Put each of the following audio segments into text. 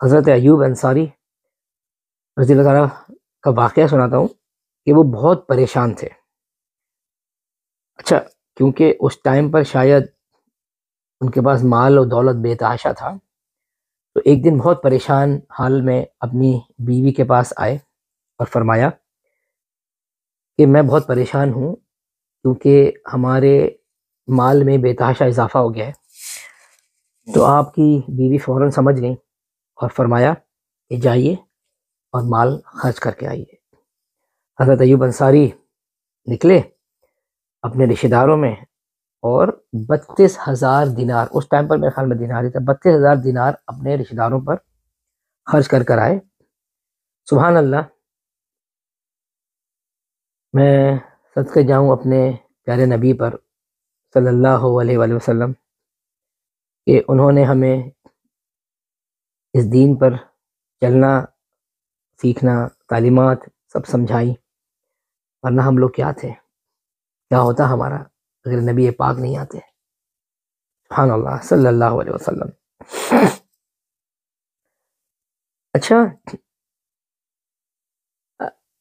حضرت ایوب انصاری رضی اللہ تعالیٰ کا واقعہ سناتا ہوں کہ وہ بہت پریشان تھے. اچھا، کیونکہ اس ٹائم پر شاید ان کے پاس مال و دولت بے تحاشا تھا، تو ایک دن بہت پریشان حال میں اپنی بیوی کے پاس آئے اور فرمایا کہ میں بہت پریشان ہوں کیونکہ ہمارے مال میں بے تحاشا اضافہ ہو گیا ہے. تو آپ کی بیوی فوراً سمجھ گئی اور فرمایا کہ جائیے اور مال خرچ کر کے آئیے. حضرت ایوب انصاری نکلے اپنے رشتہ داروں میں اور 32,000 دینار، اس ٹائم پر میرے خیال میں دینار ہی تھا، 32,000 دینار اپنے رشتہ داروں پر خرچ کر آئے. سبحان اللہ. میں صدقے جاؤں اپنے پیارے نبی پر صلی اللہ علیہ وآلہ وسلم کہ انہوں نے ہمیں اس دین پر چلنا سیکھنا، تعلیمات سب سمجھائی، ورنہ ہم لوگ کیا تھے، کیا ہوتا ہمارا اگر نبی پاک نہیں آتے. سبحان اللہ صلی اللہ علیہ وسلم. اچھا،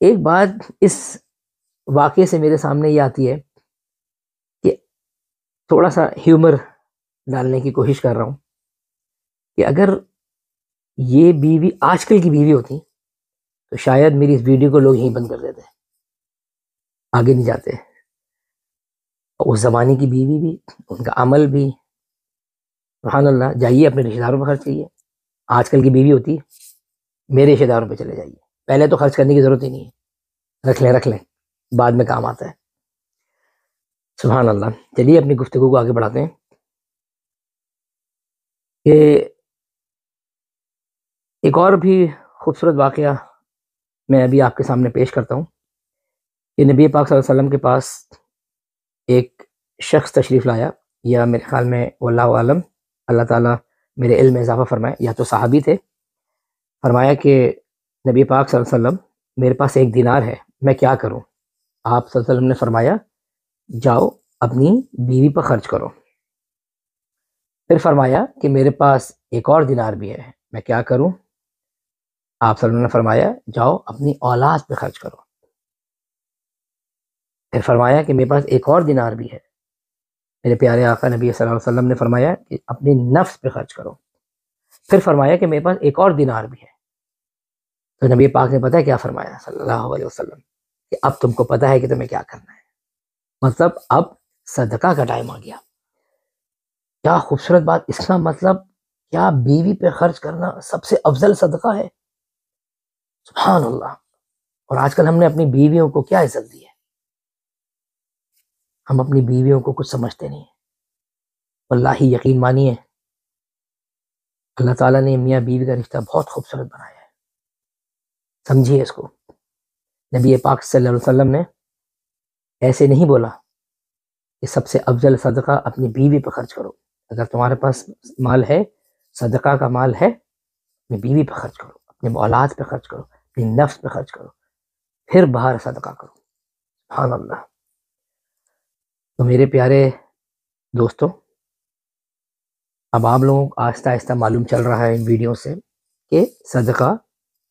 ایک بات اس واقعے سے میرے سامنے یہ آتی ہے کہ تھوڑا سا ہیومر ڈالنے کی کوشش کر رہا ہوں کہ اگر یہ بیوی آج کل کی بیوی ہوتی تو شاید میری اس ویڈیو کو لوگ یہیں بند کر دیتے، آگے نہیں جاتے. اس زمانے کی بیوی بھی، ان کا عمل بھی، سبحان اللہ. جائیے اپنے رشتہ داروں پہ خرچ کیجیے. آج کل کی بیوی ہوتی میرے رشتہ داروں پہ چلے جائیے، پہلے تو خرچ کرنے کی ضرورت ہی نہیں ہے، رکھ لیں بعد میں کام آتا ہے. سبحان اللہ. چلیے اپنی گفتگو کو آگے بڑھاتے ہیں کہ ایک اور بھی خوبصورت واقعہ میں ابھی آپ کے سامنے پیش کرتا ہوں کہ نبی پاک صلی اللہ علیہ وسلم کے پاس ایک شخص تشریف لایا، یا میرے خیال میں واللہ عالم، اللہ تعالیٰ میرے علم میں اضافہ فرمائے، یا تو صحابی تھے. فرمایا کہ نبی پاک صلی اللہ علیہ وسلم میرے پاس 1 دینار ہے، میں کیا کروں؟ آپ صلی اللہ علیہ وسلم نے فرمایا جاؤ اپنی بیوی پر خرچ کرو. پھر فرمایا کہ میرے پاس 1 اور دینار بھی ہے، میں کیا کروں؟ آپ صلی اللہ علیہ وسلم نے فرمایا جاؤ اپنی اولاد پہ خرچ کرو. پھر فرمایا کہ میرے پاس 1 اور دینار بھی ہے، میرے پیارے آقا نبی صلی اللہ علیہ وسلم نے فرمایا کہ اپنی نفس پہ خرچ کرو. پھر فرمایا کہ میرے پاس 1 اور دینار بھی ہے. تو نبی پاک نے پتہ ہے کیا فرمایا صلی اللہ علیہ وسلم کہ اب تم کو پتہ ہے کہ تمہیں کیا کرنا ہے، مطلب اب صدقہ کا ٹائم آ گیا. کیا خوبصورت بات. اس کا مطلب کیا بیوی پہ خرچ کرنا سب سے افضل صدقہ ہے. سبحان اللہ. اور آج کل ہم نے اپنی بیویوں کو کیا عزت دی ہے، ہم اپنی بیویوں کو کچھ سمجھتے نہیں ہیں. واللہ یقین مانیے اللہ تعالیٰ نے میاں بیوی کا رشتہ بہت خوبصورت بنایا ہے، سمجھیے اس کو. نبی پاک صلی اللہ علیہ وسلم نے ایسے نہیں بولا کہ سب سے افضل صدقہ اپنی بیوی پہ خرچ کرو. اگر تمہارے پاس مال ہے، صدقہ کا مال ہے، اپنی بیوی پہ خرچ کرو، اپنے اولاد پہ خرچ کرو، اپنی نفس پہ خرچ کرو، پھر باہر صدقہ کرو. سبحان اللہ. تو میرے پیارے دوستو، اب آپ لوگوں کو آہستہ آہستہ معلوم چل رہا ہے ان ویڈیو سے کہ صدقہ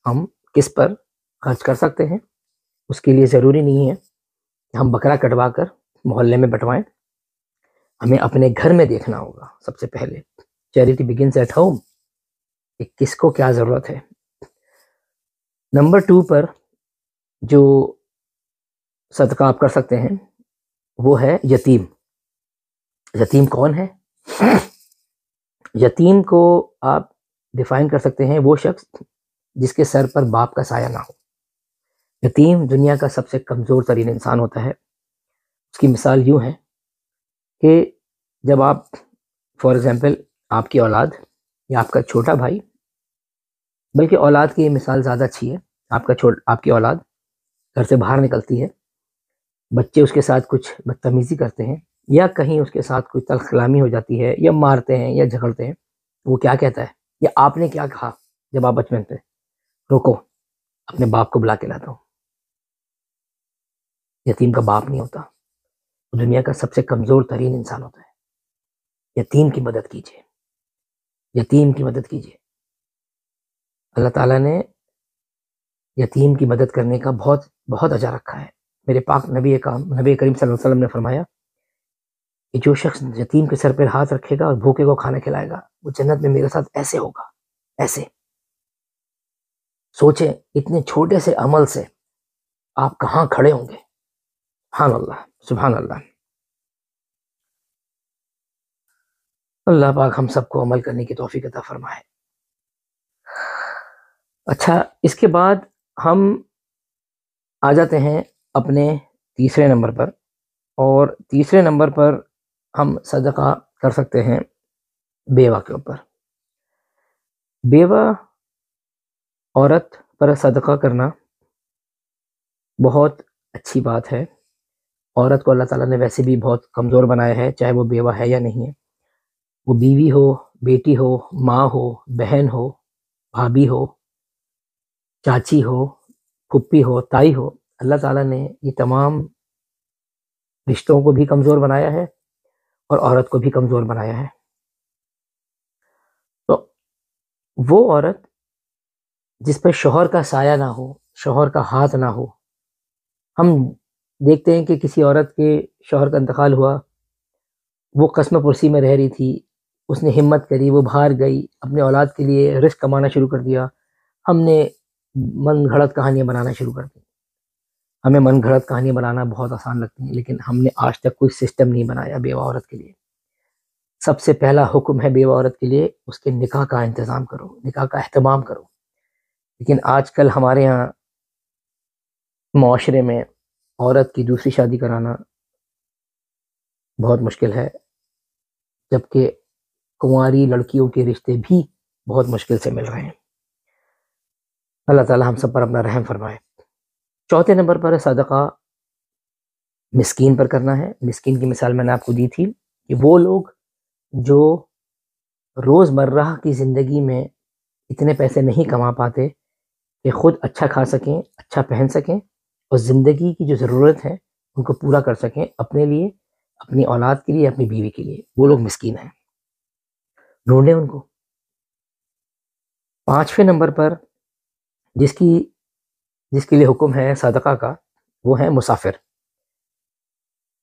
ہم کس پر خرچ کر سکتے ہیں. اس کے لیے ضروری نہیں ہے کہ ہم بکرا کٹوا کر محلے میں بٹوائیں، ہمیں اپنے گھر میں دیکھنا ہوگا. سب سے پہلے چیریٹی بگنز ایٹ ہوم، کہ کس کو کیا ضرورت ہے. نمبر 2 پر جو صدقہ آپ کر سکتے ہیں وہ ہے یتیم. یتیم کون ہے؟ یتیم کو آپ ڈیفائن کر سکتے ہیں وہ شخص جس کے سر پر باپ کا سایہ نہ ہو. یتیم دنیا کا سب سے کمزور ترین انسان ہوتا ہے. اس کی مثال یوں ہے کہ جب آپ فار ایگزامپل آپ کی اولاد یا آپ کا چھوٹا بھائی، بلکہ اولاد کی یہ مثال زیادہ اچھی ہے، آپ کی اولاد گھر سے باہر نکلتی ہے، بچے اس کے ساتھ کچھ بدتمیزی کرتے ہیں یا کہیں اس کے ساتھ کوئی تلخ کلامی ہو جاتی ہے یا مارتے ہیں یا جھگڑتے ہیں، وہ کیا کہتا ہے یا آپ نے کیا کہا جب آپ بچپن پہ؟ روکو اپنے باپ کو بلا کے لاتا ہوں. یتیم کا باپ نہیں ہوتا، وہ دنیا کا سب سے کمزور ترین انسان ہوتا ہے. یتیم کی مدد کیجیے، یتیم کی مدد کیجیے. اللہ تعالیٰ نے یتیم کی مدد کرنے کا بہت بہت اجر رکھا ہے. میرے پاک نبی کریم صلی اللہ علیہ وسلم نے فرمایا کہ جو شخص یتیم کے سر پر ہاتھ رکھے گا اور بھوکے کو کھانا کھلائے گا وہ جنت میں میرے ساتھ ایسے ہوگا. ایسے سوچیں اتنے چھوٹے سے عمل سے آپ کہاں کھڑے ہوں گے. سبحان اللہ سبحان اللہ. اللہ پاک ہم سب کو عمل کرنے کی توفیق عطا فرمائے. اچھا اس کے بعد ہم آ جاتے ہیں اپنے تیسرے نمبر پر، اور تیسرے نمبر پر ہم صدقہ کر سکتے ہیں بیوہ کے اوپر. بیوہ عورت پر صدقہ کرنا بہت اچھی بات ہے. عورت کو اللہ تعالیٰ نے ویسے بھی بہت کمزور بنایا ہے، چاہے وہ بیوہ ہے یا نہیں ہے. وہ بیوی ہو، بیٹی ہو، ماں ہو، بہن ہو، بھابھی ہو، چاچی ہو، پھپھی ہو، تائی ہو، اللہ تعالیٰ نے یہ تمام رشتوں کو بھی کمزور بنایا ہے اور عورت کو بھی کمزور بنایا ہے. تو وہ عورت جس پہ شوہر کا سایہ نہ ہو، شوہر کا ہاتھ نہ ہو. ہم دیکھتے ہیں کہ کسی عورت کے شوہر کا انتقال ہوا، وہ قسم پرسی میں رہ رہی تھی، اس نے ہمت کری، وہ باہر گئی، اپنے اولاد کے لیے رزق کمانا شروع کر دیا. ہم نے من گھڑت کہانیاں بنانا شروع کر دی. ہمیں من گھڑت کہانیاں بنانا بہت آسان لگتی ہیں، لیکن ہم نے آج تک کوئی سسٹم نہیں بنایا بیوہ عورت کے لیے. سب سے پہلا حکم ہے بیوہ عورت کے لیے اس کے نکاح کا انتظام کرو، نکاح کا اہتمام کرو. لیکن آج کل ہمارے ہاں معاشرے میں عورت کی دوسری شادی کرانا بہت مشکل ہے، جبکہ کنواری لڑکیوں کے رشتے بھی بہت مشکل سے مل رہے ہیں. اللہ تعالی ہم سب پر اپنا رحم فرمائے. چوتھے نمبر پر صدقہ مسکین پر کرنا ہے. مسکین کی مثال میں نے آپ کو دی تھی کہ وہ لوگ جو روز مرہ کی زندگی میں اتنے پیسے نہیں کما پاتے کہ خود اچھا کھا سکیں، اچھا پہن سکیں، اور زندگی کی جو ضرورت ہے ان کو پورا کر سکیں اپنے لیے، اپنی اولاد کے لیے، اپنی بیوی کے لیے. وہ لوگ مسکین ہیں، ڈھونڈیں ان کو. پانچویں نمبر پر جس کے لیے حکم ہے صدقہ کا وہ ہے مسافر.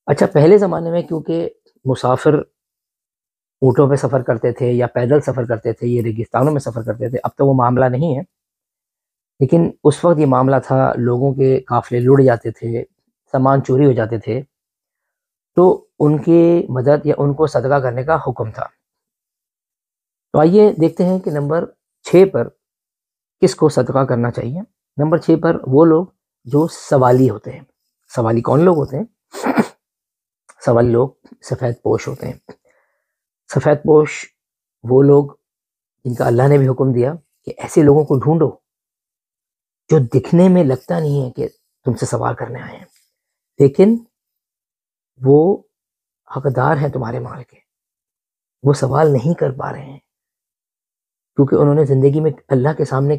اچھا پہلے زمانے میں کیونکہ مسافر اونٹوں پہ سفر کرتے تھے یا پیدل سفر کرتے تھے، یہ ریگستانوں میں سفر کرتے تھے. اب تو وہ معاملہ نہیں ہے، لیکن اس وقت یہ معاملہ تھا. لوگوں کے قافلے لٹ جاتے تھے، سامان چوری ہو جاتے تھے، تو ان کی مدد یا ان کو صدقہ کرنے کا حکم تھا. تو آئیے دیکھتے ہیں کہ نمبر 6 پر کس کو صدقہ کرنا چاہیے. نمبر 6 پر وہ لوگ جو سوالی ہوتے ہیں. سوالی کون لوگ ہوتے ہیں؟ سوالی لوگ سفید پوش ہوتے ہیں. سفید پوش وہ لوگ جن کا اللہ نے بھی حکم دیا کہ ایسے لوگوں کو ڈھونڈو جو دکھنے میں لگتا نہیں ہے کہ تم سے سوال کرنے آئے ہیں، لیکن وہ حقدار ہیں تمہارے مال کے. وہ سوال نہیں کر پا رہے ہیں کیونکہ انہوں نے زندگی میں اللہ کے سامنے،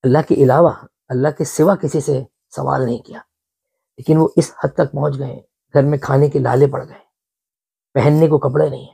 اللہ کے علاوہ، اللہ کے سوا کسی سے سوال نہیں کیا. لیکن وہ اس حد تک پہنچ گئے، گھر میں کھانے کے لالے پڑ گئے، پہننے کو کپڑے نہیں ہیں.